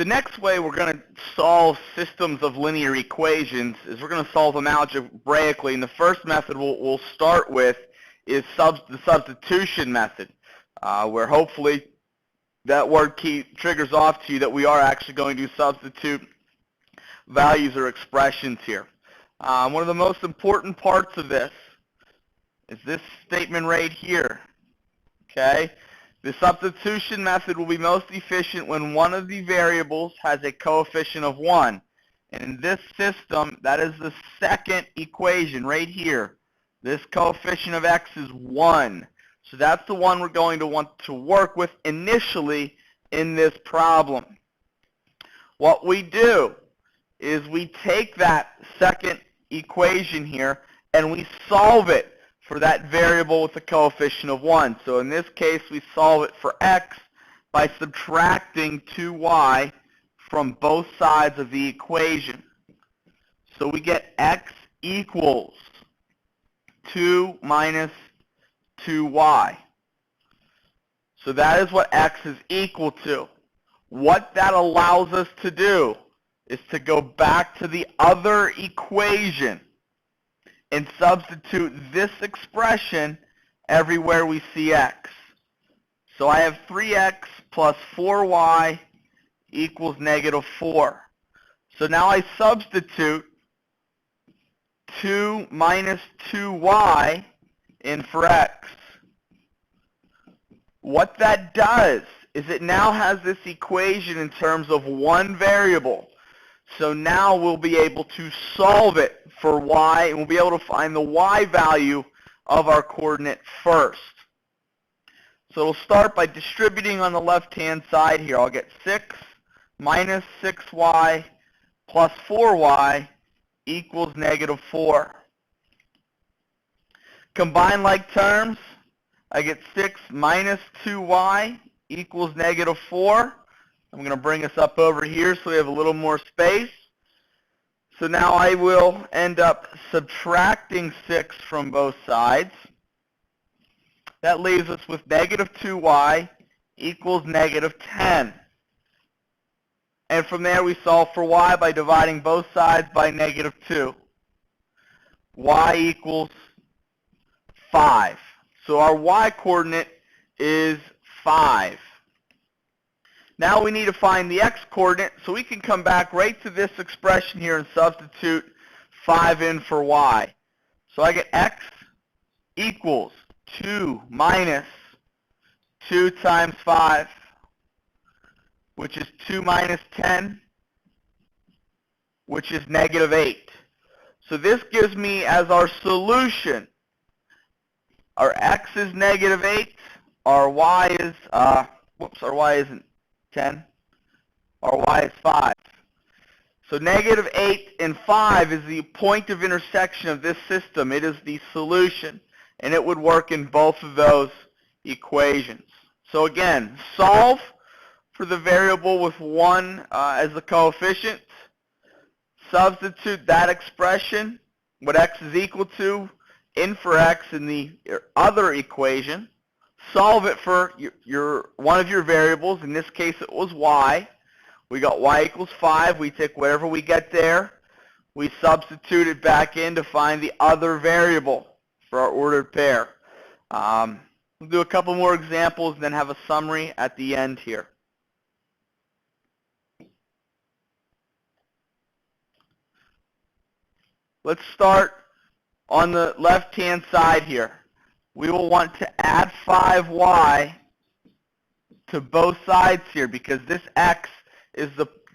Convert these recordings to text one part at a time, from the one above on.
The next way we're going to solve systems of linear equations is we're going to solve them algebraically. And the first method we'll start with is the substitution method, where hopefully that word key triggers off to you that we are actually going to substitute values or expressions here. One of the most important parts of this is this statement right here. Okay? The substitution method will be most efficient when one of the variables has a coefficient of 1. And in this system, that is the second equation right here. This coefficient of x is 1. So that's the one we're going to want to work with initially in this problem. What we do is we take that second equation here and we solve it for that variable with the coefficient of 1. So in this case, we solve it for x by subtracting 2y from both sides of the equation. So we get x equals 2 minus 2y. So that is what x is equal to. What that allows us to do is to go back to the other equation and substitute this expression everywhere we see x. So I have 3x plus 4y equals negative 4. So now I substitute 2 minus 2y in for x. What that does is it now has this equation in terms of one variable. So now we'll be able to solve it for y, and we'll be able to find the y value of our coordinate first. So we'll start by distributing on the left-hand side here. I'll get 6 minus 6y plus 4y equals negative 4. Combine like terms, I get 6 minus 2y equals negative 4. I'm going to bring us up over here so we have a little more space. So now I will end up subtracting 6 from both sides. That leaves us with negative 2y equals negative 10. And from there we solve for y by dividing both sides by negative 2. Y equals 5. So our y coordinate is 5. Now we need to find the x coordinate, so we can come back right to this expression here and substitute 5 in for y. So I get x equals 2 minus 2 times 5, which is 2 minus 10, which is negative 8. So this gives me as our solution, our x is negative 8, our y is, our y isn't 10, our y is 5. So negative 8 and 5 is the point of intersection of this system. It is the solution, and it would work in both of those equations. So again, solve for the variable with 1 as the coefficient. Substitute that expression, what x is equal to, in for x in the other equation. Solve it for one of your variables. In this case, it was y. We got y equals 5. We take whatever we get there. We substitute it back in to find the other variable for our ordered pair. We'll do a couple more examples and then have a summary at the end here. Let's start on the left-hand side here. We will want to add 5y to both sides here because this x is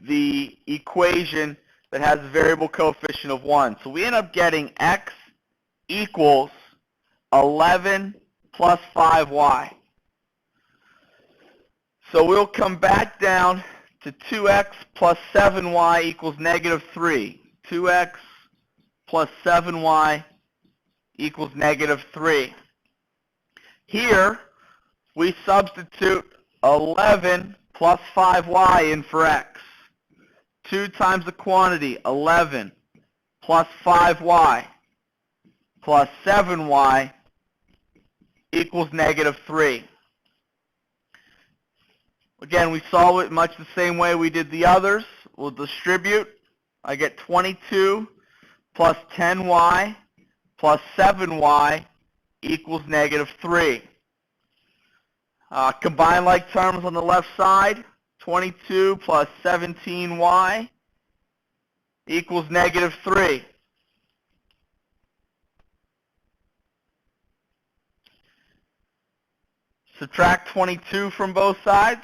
the equation that has a variable coefficient of 1. So we end up getting x equals 11 plus 5y. So we'll come back down to 2x plus 7y equals negative 3. 2x plus 7y equals negative 3. Here, we substitute 11 plus 5y in for x. 2 times the quantity, 11, plus 5y, plus 7y equals negative 3. Again, we solve it much the same way we did the others. We'll distribute. I get 22 plus 10y plus 7y equals negative 3. Combine like terms on the left side. 22 plus 17y equals negative 3. Subtract 22 from both sides.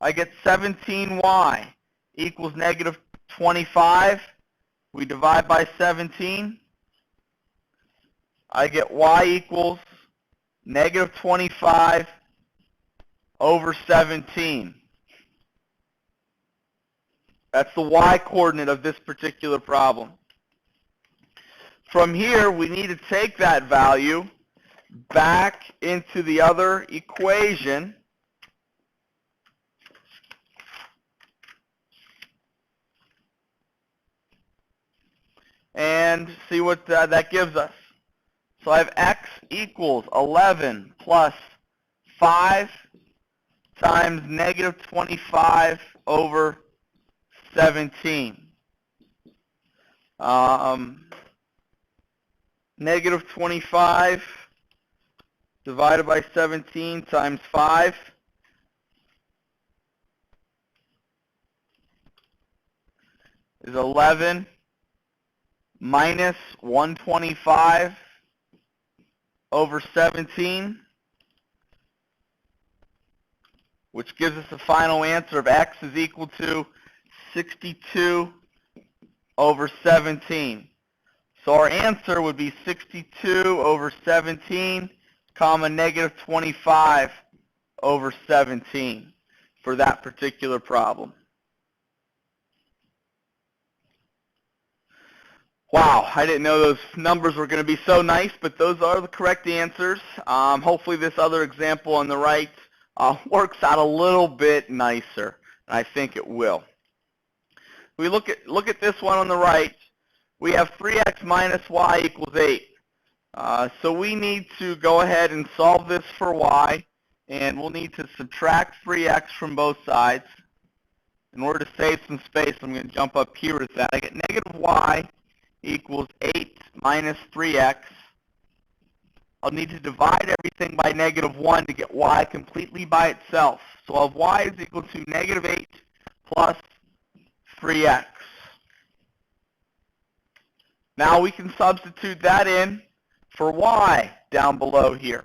I get 17y equals negative 25. We divide by 17. I get y equals negative 25 over 17. That's the y coordinate of this particular problem. From here, we need to take that value back into the other equation and see what that gives us. So I have x equals 11 plus 5 times negative 25 over 17. Negative 25 divided by 17 times 5 is 11 minus 125 over 17, which gives us a final answer of x is equal to 62 over 17. So our answer would be 62 over 17, comma, negative 25 over 17 for that particular problem. Wow, I didn't know those numbers were going to be so nice, but those are the correct answers. Hopefully this other example on the right works out a little bit nicer. I think it will. We look at this one on the right. We have 3x minus y equals 8. So we need to go ahead and solve this for y, and we'll need to subtract 3x from both sides. In order to save some space, I'm going to jump up here with that. I get negative y equals 8 minus 3x. I'll need to divide everything by negative 1 to get y completely by itself. So I'll have y is equal to negative 8 plus 3x. Now we can substitute that in for y down below here.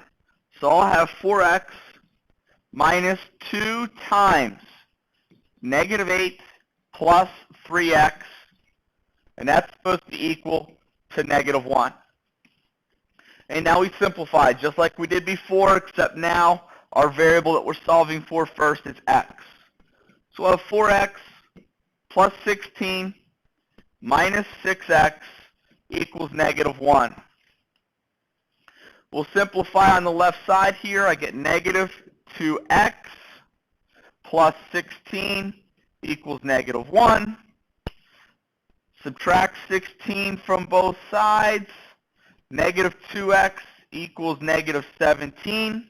So I'll have 4x minus 2 times negative 8 plus 3x, and that's supposed to be equal to negative 1. And now we simplify just like we did before, except now our variable that we're solving for first is x. So we'll have 4x plus 16 minus 6x equals negative 1. We'll simplify on the left side here. I get negative 2x plus 16 equals negative 1. Subtract 16 from both sides. Negative 2x equals negative 17.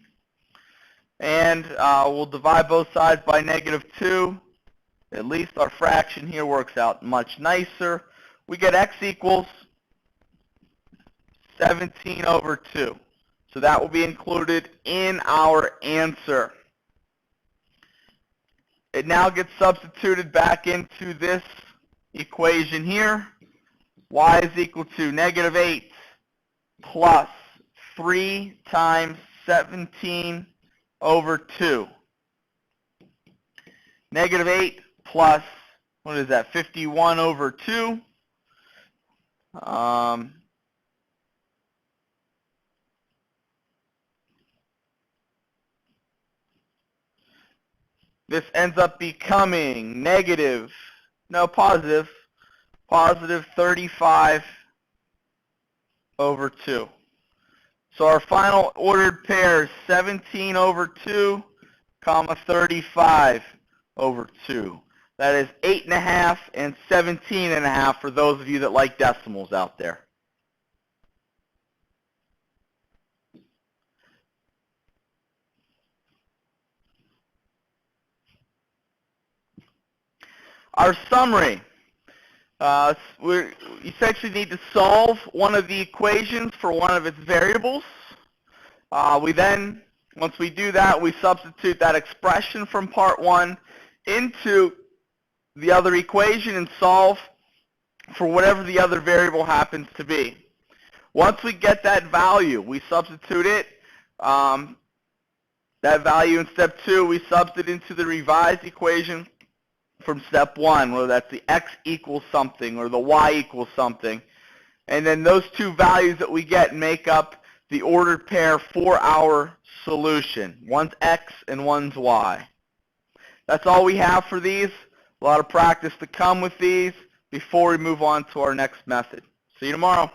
And we'll divide both sides by negative 2. At least our fraction here works out much nicer. We get x equals 17 over 2. So that will be included in our answer. It now gets substituted back into this equation here. Y is equal to negative 8 plus 3 times 17 over 2. Negative 8 plus, what is that, 51 over 2. This ends up becoming positive 35 over 2. So our final ordered pair is 17 over 2, comma 35 over 2. That is 8.5 and 17.5 for those of you that like decimals out there. Our summary. We essentially need to solve one of the equations for one of its variables. We then, once we do that, we substitute that expression from part 1 into the other equation and solve for whatever the other variable happens to be. Once we get that value, we substitute it. That value in step 2, we substitute into the revised equation from step 1, whether that's the x equals something or the y equals something. And then those two values that we get make up the ordered pair for our solution. One's x and one's y. That's all we have for these. A lot of practice to come with these before we move on to our next method. See you tomorrow.